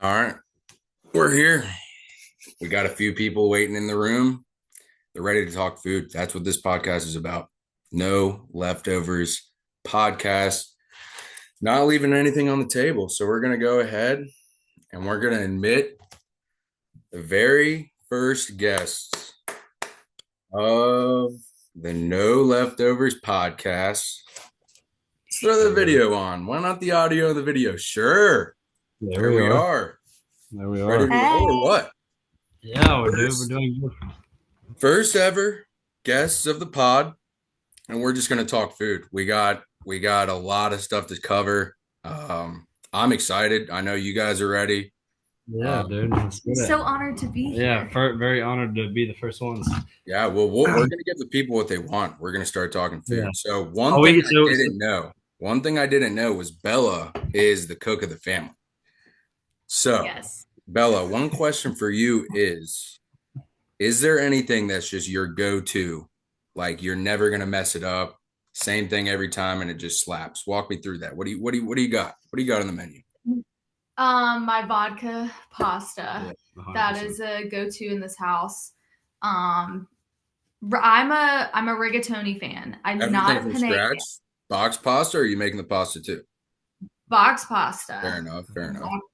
All right, we're here. We got a few people waiting in the room. They're ready to talk food. That's what this podcast is about. No leftovers podcast, not leaving anything on the table. So we're going to go ahead and we're going to admit the very first guest of the No Leftovers podcast. Let's throw the video on. Why not the audio of the video? Sure. There we are. There we Ready are. to roll or what? Yeah, we're doing good. First ever guests of the pod, and we're just gonna talk food. We got a lot of stuff to cover. I'm excited. I know you guys are ready. Yeah, dude. Let's get it. So honored to be here. Yeah, very honored to be the first ones. Yeah, well, we're gonna give the people what they want. We're gonna start talking food. Yeah. So one thing I didn't know was Bella is the cook of the family. So Yes. Bella, one question for you is there anything that's just your go-to? Like you're never gonna mess it up. Same thing every time, and it just slaps. Walk me through that. What do you got? What do you got on the menu? My vodka pasta. Yeah, that is a go-to in this house. I'm a rigatoni fan. I'm Everything not a from penne scratch? Box pasta, or are you making the pasta too? box pasta. Fair enough.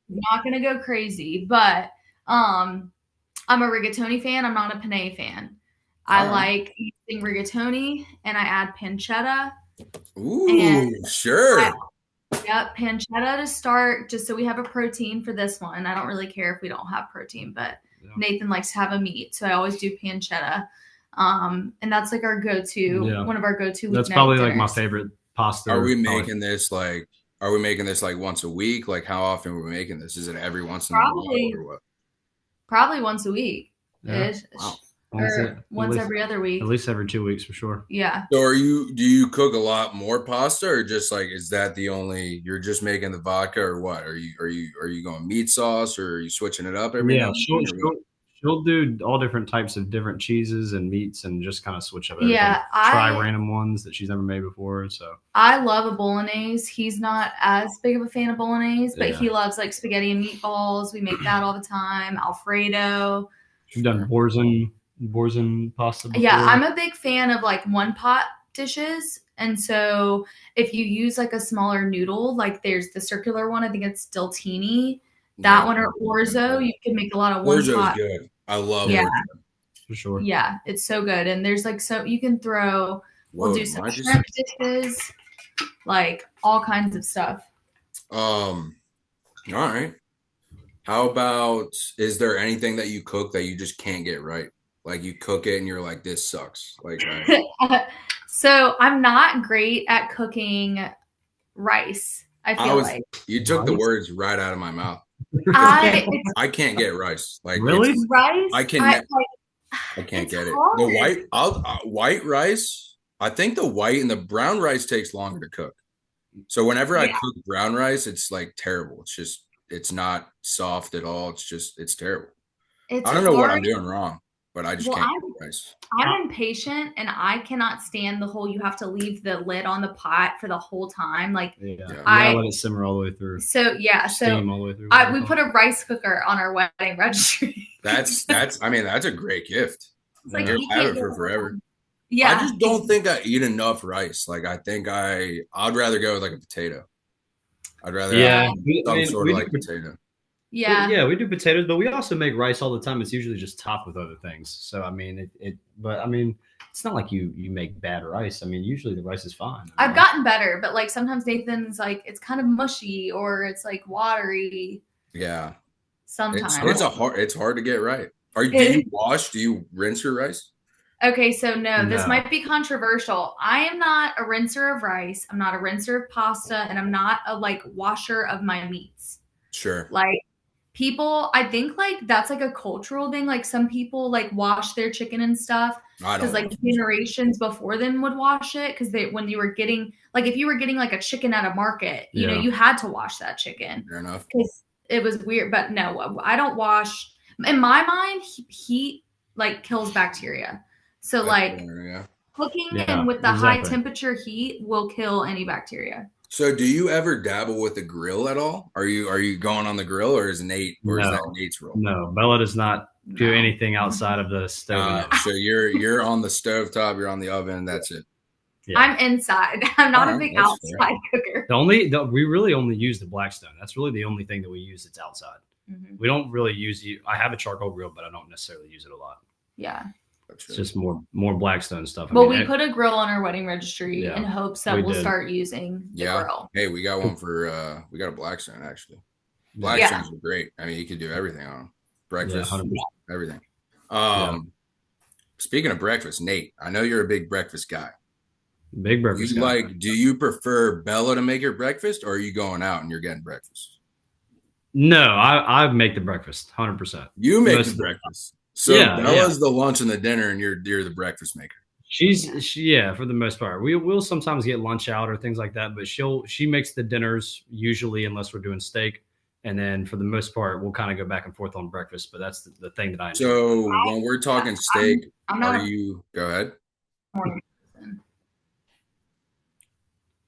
Not gonna go crazy, but I'm a rigatoni fan. I'm not a penne fan. I like using rigatoni, and I add pancetta. Ooh, sure. Yep, pancetta to start, just so we have a protein for this one. I don't really care if we don't have protein, but Nathan likes to have a meat, so I always do pancetta. And that's like our go-to, one of our go-to. That's probably like my favorite pasta. Are we making this like once a week? Like how often are we making this? Is it every once in a while or what? Probably once a week. Yeah. Wow. Or once every other week. At least every 2 weeks for sure. Yeah. So do you cook a lot more pasta, or just like is that the only you're just making the vodka, or what? Are you going meat sauce, or are you switching it up every now and then? She'll do all different types of different cheeses and meats and just kind of switch up everything. Yeah, try random ones that she's never made before. So I love a bolognese. He's not as big of a fan of bolognese, but he loves like spaghetti and meatballs. We make that all the time. Alfredo. She's done Borzen pasta before. Yeah, I'm a big fan of like one pot dishes. And so if you use like a smaller noodle, like there's the circular one, I think it's Stiltini. That one or orzo, you can make a lot of one pot. Orzo's good. I love orzo. For sure. Yeah, it's so good. And there's like, so you can throw, we'll do some shrimp dishes, like all kinds of stuff. All right. How about, is there anything that you cook that you just can't get right? Like you cook it and you're like, this sucks. Like, so I'm not great at cooking rice. I feel like you took the words right out of my mouth. I can't get rice. Like really, rice. I can't get it. The white rice. I think the white and the brown rice takes longer to cook. So whenever I cook brown rice, it's like terrible. It's not soft at all. It's terrible. I don't know what I'm doing wrong, but I just can't get rice. I'm impatient and I cannot stand the whole, you have to leave the lid on the pot for the whole time. Like I let it simmer all the way through. So steam all the way through. We put a rice cooker on our wedding registry. That's a great gift. Like you have it for forever. Yeah. I just don't think I eat enough rice. Like I think I'd rather go with like a potato. I'd rather have some sort of like potato. Yeah. We do potatoes, but we also make rice all the time. It's usually just topped with other things. So I mean, it's not like you make bad rice. I mean, usually the rice is fine. I've gotten better, but like sometimes Nathan's like it's kind of mushy or it's like watery. Yeah. Sometimes it's hard to get right. Do you rinse your rice? Okay, so no, this might be controversial. I am not a rinser of rice. I'm not a rinser of pasta, and I'm not a like washer of my meats. Sure. Like people, I think like that's like a cultural thing. Like some people like wash their chicken and stuff because like generations before them would wash it because when you were getting like if you were getting like a chicken at a market, you know, you had to wash that chicken. Fair enough. Because it was weird, but no, I don't wash. In my mind, heat like kills bacteria. So cooking and with the high temperature heat will kill any bacteria. So do you ever dabble with the grill at all? Are you going on the grill, or is that No, Nate's role? no. Bella does not do No. anything outside of the stove and oven. So you're on the stovetop, you're on the oven, that's it. Yeah. I'm inside. I'm not a big outside cooker. We really only use the Blackstone. That's really the only thing that we use that's outside. Mm-hmm. We don't really use. I have a charcoal grill, but I don't necessarily use it a lot. Yeah. It's just more Blackstone stuff. We put a grill on our wedding registry in hopes that we'll start using the grill. Hey, we got one we got a Blackstone actually. Blackstones are great. I mean, you can do everything on them. Breakfast, everything. Speaking of breakfast, Nate, I know you're a big breakfast guy. Big breakfast guy. Do you prefer Bella to make your breakfast, or are you going out and you're getting breakfast? No, I make the breakfast 100%. You make the breakfast. So Bella's the lunch and the dinner, and you're the breakfast maker. She for the most part. We'll sometimes get lunch out or things like that, but she makes the dinners usually, unless we're doing steak. And then for the most part, we'll kind of go back and forth on breakfast, but that's the thing that I enjoy. So when we're talking steak, go ahead? Morning person.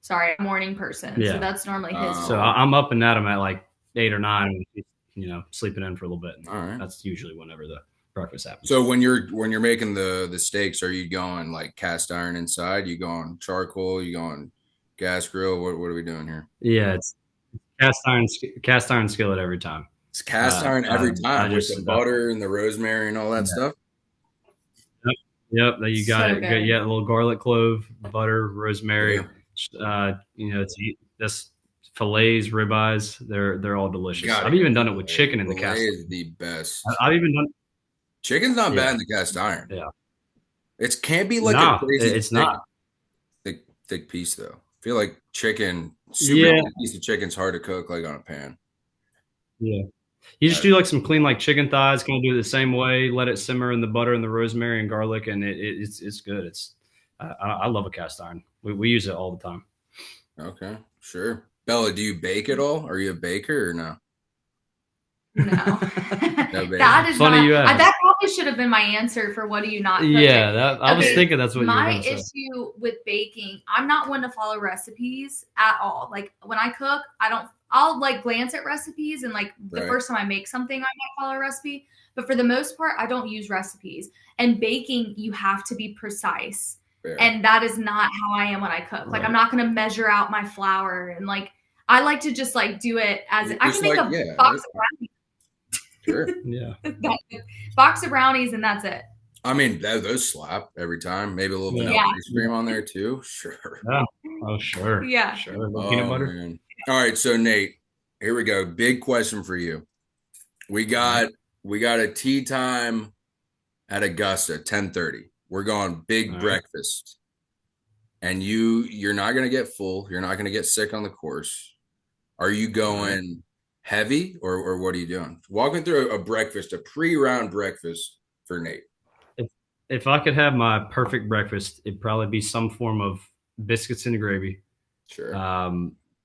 Sorry, morning person. Yeah. So that's normally his. So I'm up and at him at like 8 or 9, sleeping in for a little bit. All right. That's usually whenever the breakfast happens. So when you're making the steaks, are you going like cast iron inside? You going charcoal? You going gas grill? What are we doing here? Yeah, it's cast iron skillet every time. It's cast iron every time with the butter and the rosemary and all that stuff. Yep, you got it. Good. Yeah, a little garlic clove, butter, rosemary. That's fillets, ribeyes. They're all delicious. I've even done it with chicken in the cast iron. Is the best. I've even done. Chicken's not bad in the cast iron. Yeah, it can't be like a crazy. It's not thick piece though. I feel like chicken. Super piece of chicken's hard to cook like on a pan. Yeah. You just do like some clean like chicken thighs, kind of do it the same way, let it simmer in the butter and the rosemary and garlic, and it's good. I love a cast iron. We use it all the time. Okay, sure. Bella, do you bake at all? Are you a baker or no? No. That is funny. That probably should have been my answer for what do you not cook. Yeah, I was thinking that's what you were going to say. My issue with baking, I'm not one to follow recipes at all. Like when I cook, I'll like glance at recipes and like the first time I make something, I might follow a recipe. But for the most part, I don't use recipes. And baking, you have to be precise. Fair. And that is not how I am when I cook. Like I'm not going to measure out my flour and like I like to just like do it as I can make a box of brownies. Sure. Yeah. Box of brownies and that's it. I mean, those slap every time. Maybe a little vanilla ice cream on there too. Sure. Yeah. Oh, sure. Yeah. Sure. Peanut butter. Man. All right. So Nate, here we go. Big question for you. We got a tea time at Augusta, 10:30. We're going big breakfast. And you're not going to get full. You're not going to get sick on the course. Are you going heavy or what are you doing? Walking through a breakfast, a pre-round breakfast for Nate. If I could have my perfect breakfast, it'd probably be some form of biscuits and gravy. Sure. I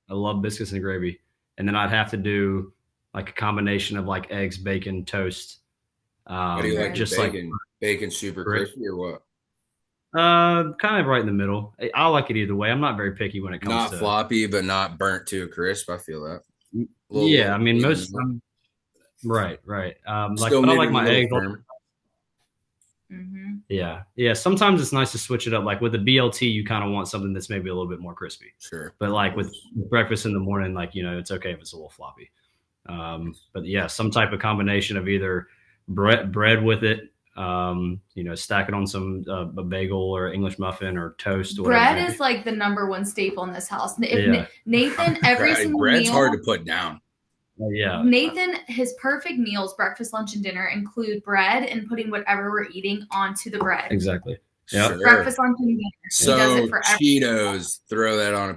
love biscuits and gravy. And then I'd have to do like a combination of like eggs, bacon, toast. What do you like? Just bacon, like bacon super crispy or what? Kind of right in the middle. I like it either way. I'm not very picky when it comes to not floppy, but not burnt too crisp. I feel that. I mean most. Right. Like I like my eggs. Mm-hmm. Yeah. Sometimes it's nice to switch it up. Like with a BLT, you kind of want something that's maybe a little bit more crispy. Sure. But like with breakfast in the morning, like it's okay if it's a little floppy. But yeah, some type of combination of either bread with it. Stack it on some a bagel or English muffin or toast. Or bread is like the number one staple in this house. Nathan, every single bread's meal, hard to put down. Yeah. Nathan, his perfect meals, breakfast, lunch, and dinner include bread and putting whatever we're eating onto the bread. Exactly. Yeah. Sure. Breakfast, lunch, and dinner. So does it for Cheetos, throw that on a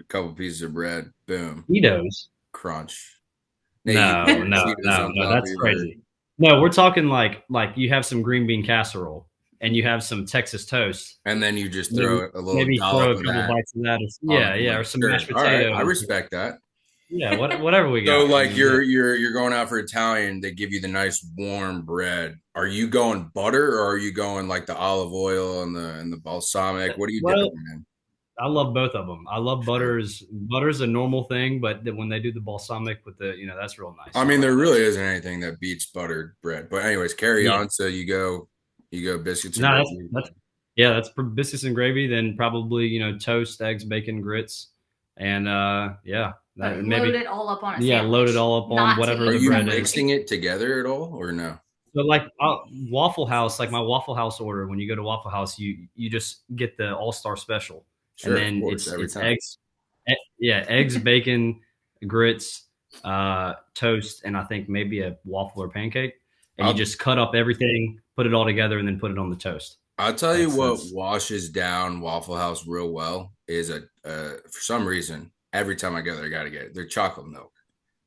couple pieces of bread. Boom. Cheetos. Crunch. No, that's crazy. No, we're talking like you have some green bean casserole and you have some Texas toast, and then you just throw a little maybe throw a couple bites of that. Or some mashed potatoes. Right. I respect that. Yeah, whatever we got. So like you're going out for Italian, they give you the nice warm bread. Are you going butter or are you going like the olive oil and the balsamic? What are you doing, man? I love both of them. I love butters. Butter's a normal thing, but when they do the balsamic with the, that's real nice. I mean, there really isn't anything that beats buttered bread. But anyways, carry Yeah. on. So you go biscuits and No, gravy. that's biscuits and gravy. Then probably toast, eggs, bacon, grits, and load it all up on a sandwich. Load it all up on whatever Are the you bread mixing is. it together at all or no? So like Waffle House, like my Waffle House order, when you go to Waffle House, you just get the All-Star Special. Sure, and then of course, it's eggs, eggs, bacon, grits, toast, and I think maybe a waffle or pancake. And you just cut up everything, put it all together, and then put it on the toast. I'll tell you what washes down Waffle House real well is for some reason, every time I go there, I got to get it. Their chocolate milk.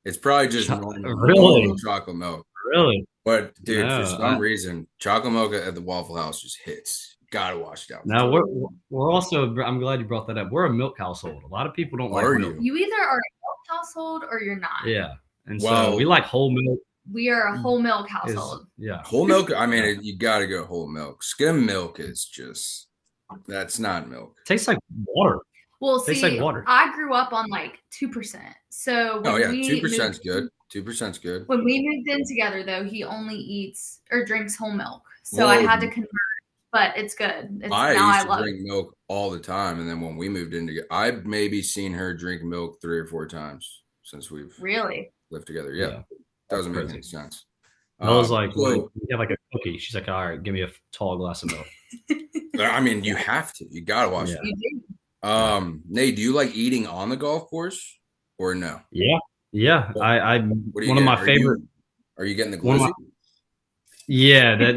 It's probably just normal chocolate milk. Really? But dude, for some reason, chocolate milk at the Waffle House just hits. Gotta wash it down. Now we're also. I'm glad you brought that up. We're a milk household. A lot of people don't like milk. You either are a milk household or you're not. Yeah, and so we like whole milk. We are a whole milk household. Whole milk. I mean, you got to go whole milk. Skim milk is just that's not milk. It tastes like water. Well, see, like water. I grew up on like 2%. So 2%'s good. 2%'s good. When we moved in together, though, he only eats or drinks whole milk. So I had to convert. But it's good. I used to drink milk all the time, and then when we moved in together, I've maybe seen her drink milk 3 or 4 times since we've lived together. Yeah. Doesn't make any sense. I was like, you have like a cookie. She's like, all right, give me a tall glass of milk. I mean, you have to. You gotta watch it. You do. Nate, do you like eating on the golf course or no? Yeah. One of my favorite. Are you getting the glizzy? Yeah, at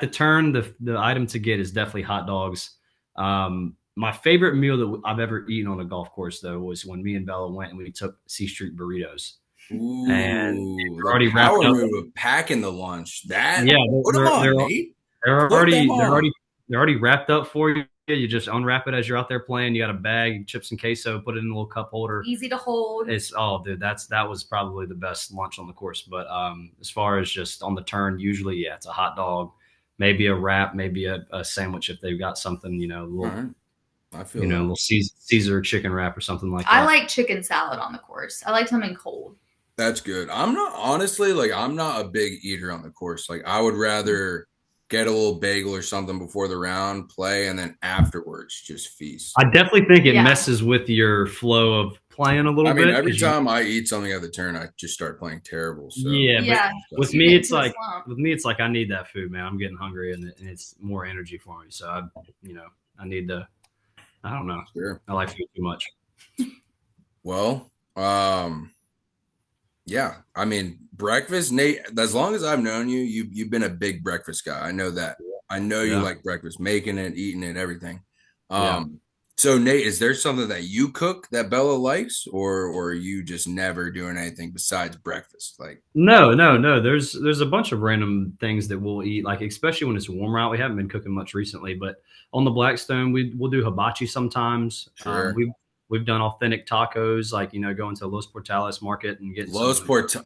the turn, the item to get is definitely hot dogs. My favorite meal that I've ever eaten on a golf course though was when me and Bella went and we took C Street burritos. Ooh, and they're already wrapped up. Packing the lunch. They're already wrapped up for you. You just unwrap it as you're out there playing. You got a bag, chips and queso, put it in a little cup holder. Easy to hold. That was probably the best lunch on the course. But as far as just on the turn, usually, it's a hot dog, maybe a wrap, maybe a sandwich if they've got something, I feel little Caesar chicken wrap or something like that. I like chicken salad on the course. I like something cold. That's good. I'm not a big eater on the course. Like I would rather get a little bagel or something before the round, play, and then afterwards just feast. I definitely think it messes with your flow of playing a little bit. I mean, every time I eat something at the turn, I just start playing terrible. So. Yeah. With me, it's like I need that food, man. I'm getting hungry, and it's more energy for me. So I need to. I don't know. Sure. I like food too much. Well, yeah. I mean, breakfast, Nate, as long as I've known you, you've been a big breakfast guy. I know that. I know you like breakfast, making it, eating it, everything. So Nate, is there something that you cook that Bella likes, or are you just never doing anything besides breakfast? Like No. There's a bunch of random things that we'll eat, like especially when it's warmer out. We haven't been cooking much recently, but on the Blackstone, we'll do hibachi sometimes. Sure. We've done authentic tacos, like going to Los Portales market and getting Los Portales.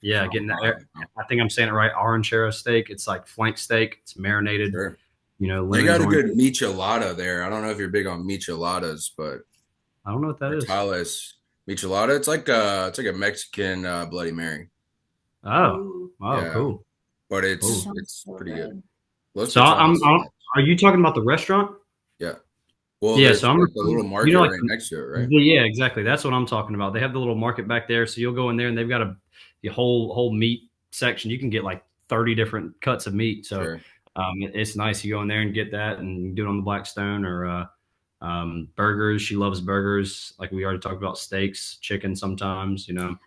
Yeah, getting that. I think I'm saying it right. Oranchera steak. It's like flank steak. It's marinated. Sure. They got a good michelada there. I don't know if you're big on micheladas, but I don't know what that is. Portales michelada. It's like a Mexican Bloody Mary. Oh, yeah. Cool. But it's pretty good. So are you talking about the restaurant? Yeah. Well, so I'm the little market right next to it, right? Yeah, exactly. That's what I'm talking about. They have the little market back there, so you'll go in there and they've got a whole meat section. You can get like 30 different cuts of meat. So sure. It's nice. You go in there and get that, and you do it on the Blackstone or burgers. She loves burgers. Like we already talked about, steaks, chicken sometimes. And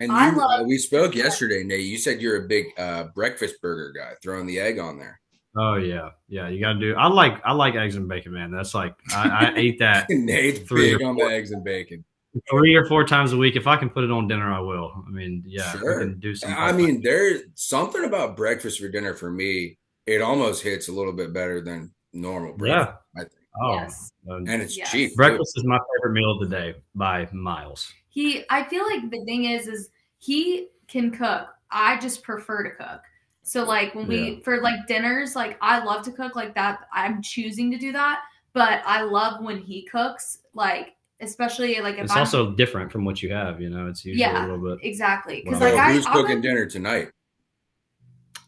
we spoke yesterday, Nate. You said you're a big breakfast burger guy, throwing the egg on there. Oh yeah. You got to do. I like eggs and bacon, man. That's like I ate that. Nate's big on the eggs and bacon. 3 or 4 times a week. If I can put it on dinner, I will. I mean, sure. I can do something. I mean, there's something about breakfast for dinner for me. It almost hits a little bit better than normal breakfast. Yeah. I think. Oh, yes. And it's cheap. Breakfast is my favorite meal of the day by miles. I feel like the thing is he can cook. I just prefer to cook. So like when for like dinners, like I love to cook like that. I'm choosing to do that. but I love when he cooks. Like, especially like if it's also different from what you have. It's usually a little bit exactly. Because well, who's cooking dinner tonight?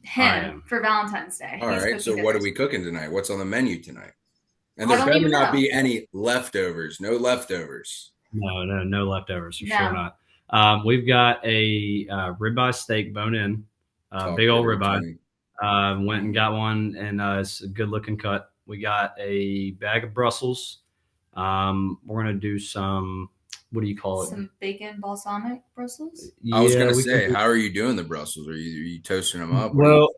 Him for Valentine's Day. All right. So what are we cooking tonight? What's on the menu tonight? And there better not be any leftovers. No leftovers. No leftovers for sure not. We've got a ribeye steak bone in, big old ribeye. Went and got one, and it's a good looking cut. We got a bag of Brussels. We're gonna do some. What do you call it? Some bacon balsamic Brussels. Yeah, I was gonna say, how are you doing the Brussels? Are you toasting them up? Well,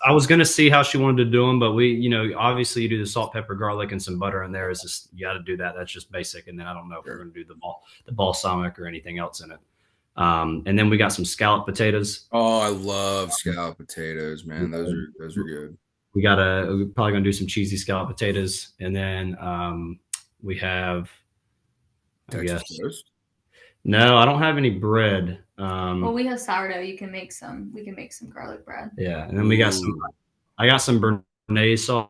I was gonna see how she wanted to do them, but we, obviously you do the salt, pepper, garlic, and some butter in there. Is just you got to do that. That's just basic. And then I don't know if we're gonna do the balsamic or anything else in it. And then we got some scalloped potatoes. Oh, I love scalloped potatoes, man. Those are good. We're probably gonna do some cheesy scalloped potatoes, and then we have. Texas toast? No, I don't have any bread. Well, we have sourdough. We can make some garlic bread. Yeah, and then we got some. I got some béarnaise sauce.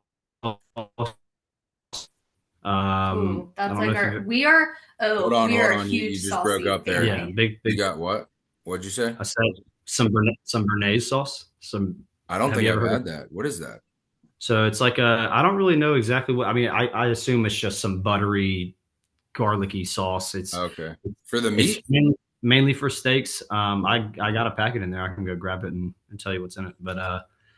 That's like we are. Oh, hold on. You just broke up there. Yeah, big. You got what? What'd you say? I said some béarnaise sauce. I don't think I've had that. What is that? So it's like I don't really know exactly what. I mean, I assume it's just some buttery, garlicky sauce. It's okay for the meat, mainly for steaks. I got a packet in there. I can go grab it and tell you what's in it. But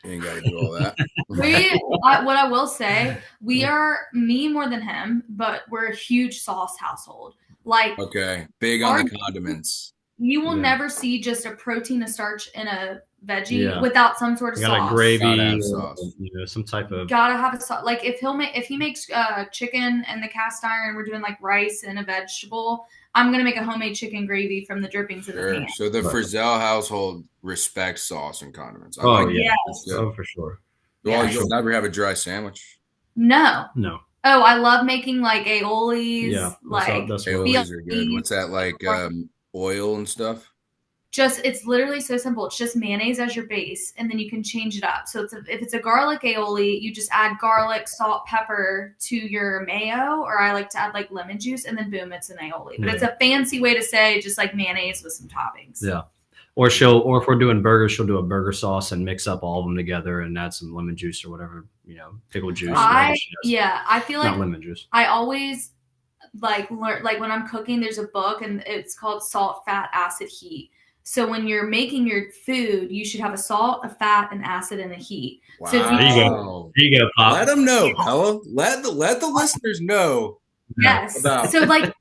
you ain't got to do all that. What I will say, we are me more than him, but we're a huge sauce household. Like okay, big on the condiments. You will never see just a protein, a starch, and a veggie without some sort of sauce. A gravy, sauce. Some type of. Gotta have a sauce. Like if he makes chicken and the cast iron, we're doing like rice and a vegetable. I'm gonna make a homemade chicken gravy from the drippings in the pan. So the Frizzell household respects sauce and condiments. Yes. Oh, for sure. Well, you'll never have a dry sandwich. No. Oh, I love making like aiolis. Yeah, aiolis are good. What's that like? Oil and stuff. It's literally so simple. It's just mayonnaise as your base, and then you can change it up. So if it's a garlic aioli, you just add garlic, salt, pepper to your mayo, or I like to add like lemon juice, and then boom, it's an aioli. But it's a fancy way to say just like mayonnaise with some toppings. Yeah. Or if we're doing burgers, she'll do a burger sauce and mix up all of them together and add some lemon juice or whatever, pickle juice. I feel like not lemon juice. I always like when I'm cooking, there's a book and it's called Salt, Fat, Acid, Heat. So when you're making your food, you should have a salt, a fat, an acid, and a heat. Wow. So there you go, Pop. Let them know, Bella. Let the listeners know. Yes. So like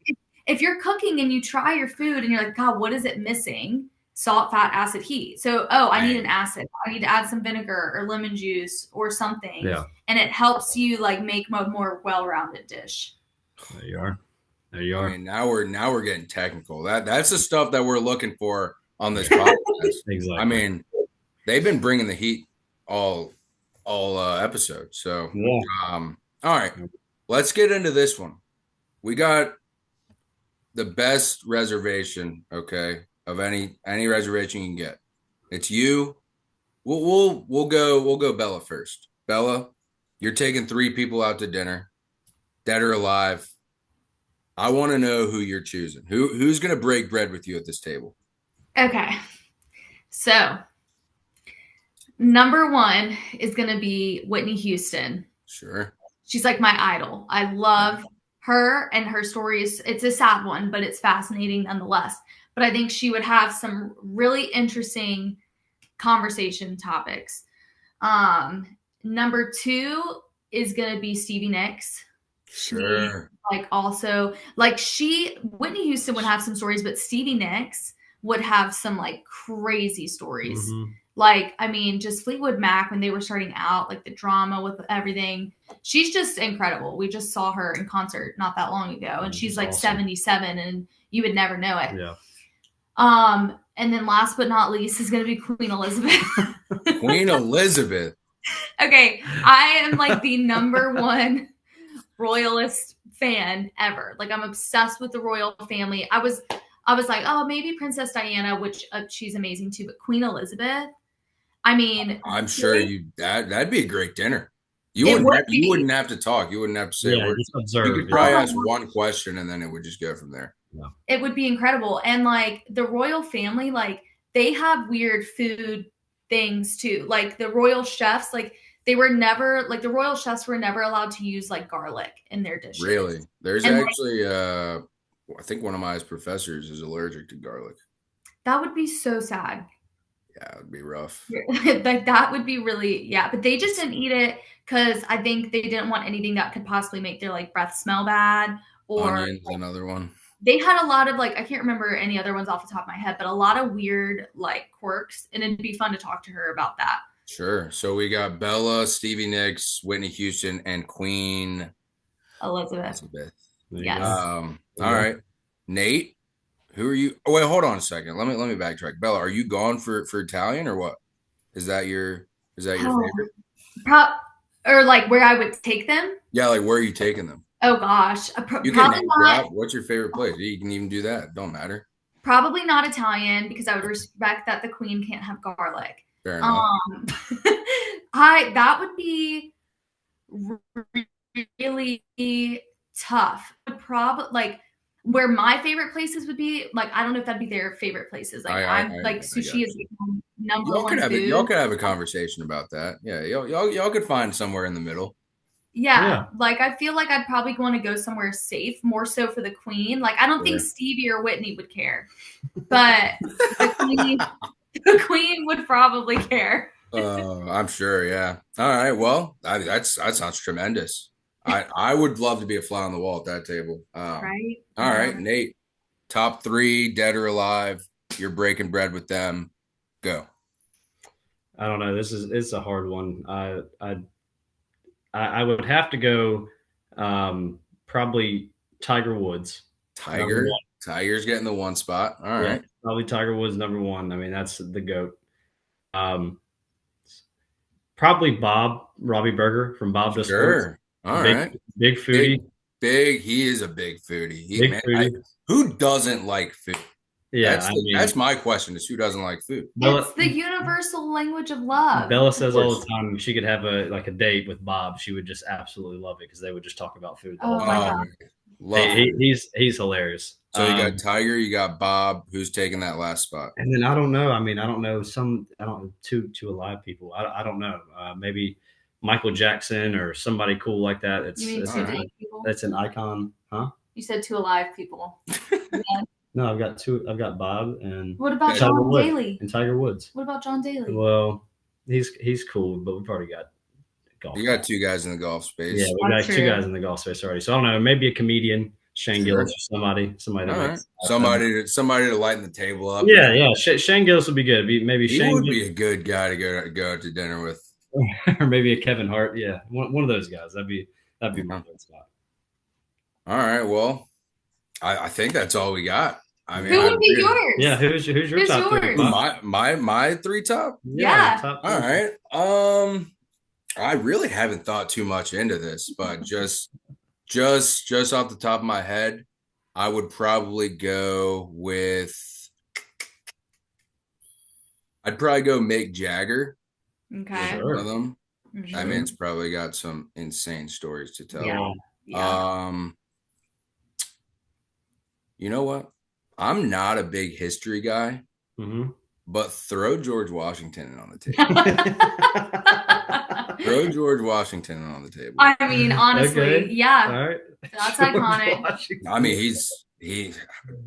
if you're cooking and you try your food and you're like, God, what is it missing? Salt, fat, acid, heat. So, I need an acid. I need to add some vinegar or lemon juice or something. Yeah. And it helps you like make a more well-rounded dish. There you are. I mean, now we're getting technical. That's the stuff that we're looking for on this podcast. Exactly. I mean, they've been bringing the heat all episodes. So, all right, let's get into this one. We got the best reservation, okay, of any reservation you can get. It's you. We'll go Bella first. Bella, you're taking 3 people out to dinner, dead or alive. I want to know who you're choosing. Who's going to break bread with you at this table? Okay. So, number 1 is going to be Whitney Houston. Sure. She's like my idol. I love her and her story. It's a sad one, but it's fascinating nonetheless. But I think she would have some really interesting conversation topics. Number 2 is going to be Stevie Nicks. Sure. Whitney Houston would have some stories, but Stevie Nicks would have some like crazy stories. Mm-hmm. Like, I mean, just Fleetwood Mac when they were starting out, like the drama with everything. She's just incredible. We just saw her in concert not that long ago, and she's like awesome. 77, and you would never know it. Yeah. And then last but not least is going to be Queen Elizabeth. Queen Elizabeth. Okay, I am like the number 1 royalist fan ever. Like I'm obsessed with the royal family. I was like, oh, maybe Princess Diana, which she's amazing too, but Queen Elizabeth. I mean, I'm sure that'd be a great dinner. You wouldn't have to talk. You wouldn't have to say a word. Just observe. You could probably ask one question and then it would just go from there. Yeah. It would be incredible. And like the royal family, like they have weird food things too. Like the royal chefs, like the royal chefs were never allowed to use like garlic in their dishes. Really? There's actually I think one of my professors is allergic to garlic. That would be so sad. Yeah, it would be rough. Like that would be really, but they just didn't eat it because I think they didn't want anything that could possibly make their like breath smell bad. Or onions, another one. They had a lot of like, I can't remember any other ones off the top of my head, but a lot of weird like quirks, and it'd be fun to talk to her about that. Sure. So we got Bella, Stevie Nicks, Whitney Houston, and Queen Elizabeth. Yes. All right. Nate, who are you? Oh, wait, hold on a second. Let me backtrack. Bella, are you gone for Italian or what? Is that your favorite? Or like where I would take them? Yeah, like where are you taking them? Oh gosh, you can name drop. What's your favorite place? You can even do that. Don't matter. Probably not Italian because I would respect that the queen can't have garlic. Fair enough. That would be really tough. Probably like where my favorite places would be. Like I don't know if that'd be their favorite places. Like I'm like sushi is number one food. Y'all could have a conversation about that. Yeah, y'all could find somewhere in the middle. Yeah, like I feel like I'd probably want to go somewhere safe, more so for the queen. Like I don't think Stevie or Whitney would care, but the queen would probably care. I'm sure. Yeah. All right. Well, that sounds tremendous. I would love to be a fly on the wall at that table. Right. All right, Nate. Top 3, dead or alive. You're breaking bread with them. Go. I don't know. It's a hard one. I would have to go probably Tiger Woods. Tiger's getting the 1 spot. All right. Probably Tiger Woods number 1. I mean, that's the GOAT. Probably Robbie Berger from Bob Does Sports. All right. Big foodie. Big. He is a big foodie. Who doesn't like food? Yeah, that's my question: is who doesn't like food? It's the universal language of love. Bella says all the time she could have a date with Bob. She would just absolutely love it because they would just talk about food. Oh my god, he's hilarious. So you got Tiger, you got Bob. Who's taking that last spot? And then I don't know. I mean, I don't know two alive people. I don't know. Maybe Michael Jackson or somebody cool like that. That's an icon, huh? You said 2 alive people. Yeah. No, I've got 2. I've got Bob and what about John Daly and Tiger Woods? What about John Daly? Well, he's cool, but we've already got golf. You got 2 guys in the golf space. Yeah, we got 2 guys in the golf space already. So I don't know. Maybe a comedian, Shane Gillis, or somebody. Somebody to lighten the table up. Yeah. Shane Gillis would be good. Shane would be a good guy to go out to dinner with. Or maybe a Kevin Hart. Yeah, one of those guys. That'd be my third spot. All right. Well, I think that's all we got. I mean, who would be yours? Yeah, who's your top 3? My 3 top. Yeah. Top 3. All right. I really haven't thought too much into this, but just off the top of my head, I would probably go with. I'd probably go Mick Jagger. Okay. One of them. Sure. I mean, it's probably got some insane stories to tell. Yeah. You know what? I'm not a big history guy, but throw George Washington on the table. Throw George Washington on the table. I mean, honestly, yeah. All right. That's iconic. I mean,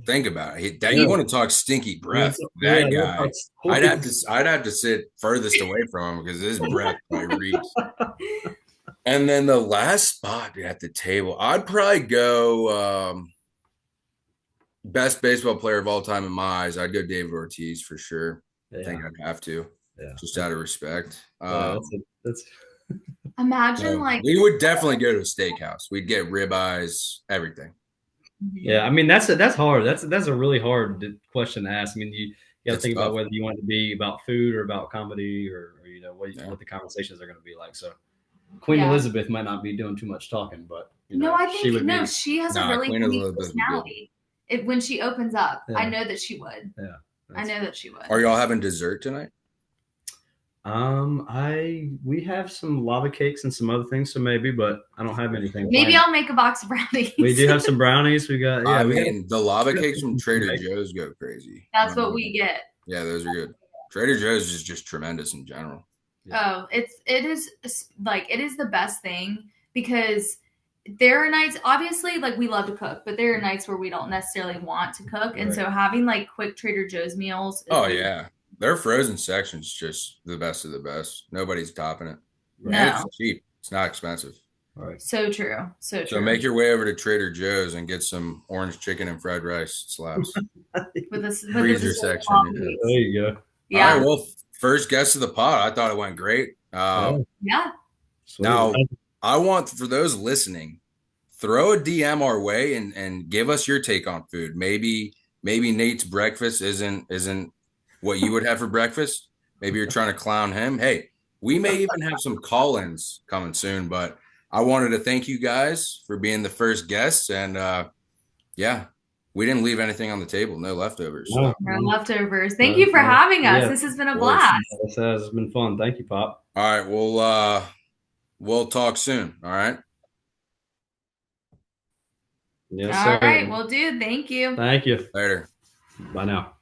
think about it. You want to talk stinky breath? That guy. I'd have to sit furthest away from him because his breath probably reeks. And then the last spot at the table, I'd probably go best baseball player of all time in my eyes. I'd go David Ortiz for sure. I think I'd have to, just out of respect. Imagine we would definitely go to a steakhouse. We'd get ribeyes, everything. Yeah, I mean that's hard. That's a really hard question to ask. I mean, you got to think about whether you want it to be about food or about comedy or what the conversations are going to be like. So Queen Elizabeth might not be doing too much talking, but I think she has a really unique personality. When she opens up, I know that she would. Yeah, I know that she would. Are y'all having dessert tonight? We have some lava cakes and some other things, so maybe, but I don't have anything. Maybe planned. I'll make a box of brownies. We do have some brownies. We got the lava cakes from Trader Joe's go crazy. That's what we get. Yeah, those are good. Trader Joe's is just tremendous in general. Yeah. Oh, it is the best thing because there are nights, obviously, like we love to cook, but there are nights where we don't necessarily want to cook, and so having like quick Trader Joe's meals. Their frozen section's just the best of the best. Nobody's topping it. No. And it's cheap. It's not expensive. All right. So true. So true. So make your way over to Trader Joe's and get some orange chicken and fried rice slaps. with this freezer section. There you go. Yeah. All right. Well, first guest of the pod. I thought it went great. Yeah. Now, I want for those listening, throw a DM our way and give us your take on food. Maybe Nate's breakfast isn't what you would have for breakfast. Maybe you're trying to clown him. Hey, we may even have some call-ins coming soon, but I wanted to thank you guys for being the first guests. And we didn't leave anything on the table. No leftovers. No leftovers. Thank you for having us. This has been a blast. This has been fun. Thank you, Pop. All right. We'll talk soon. All right. Yes, all right. We'll do. Thank you. Thank you. Later. Bye now.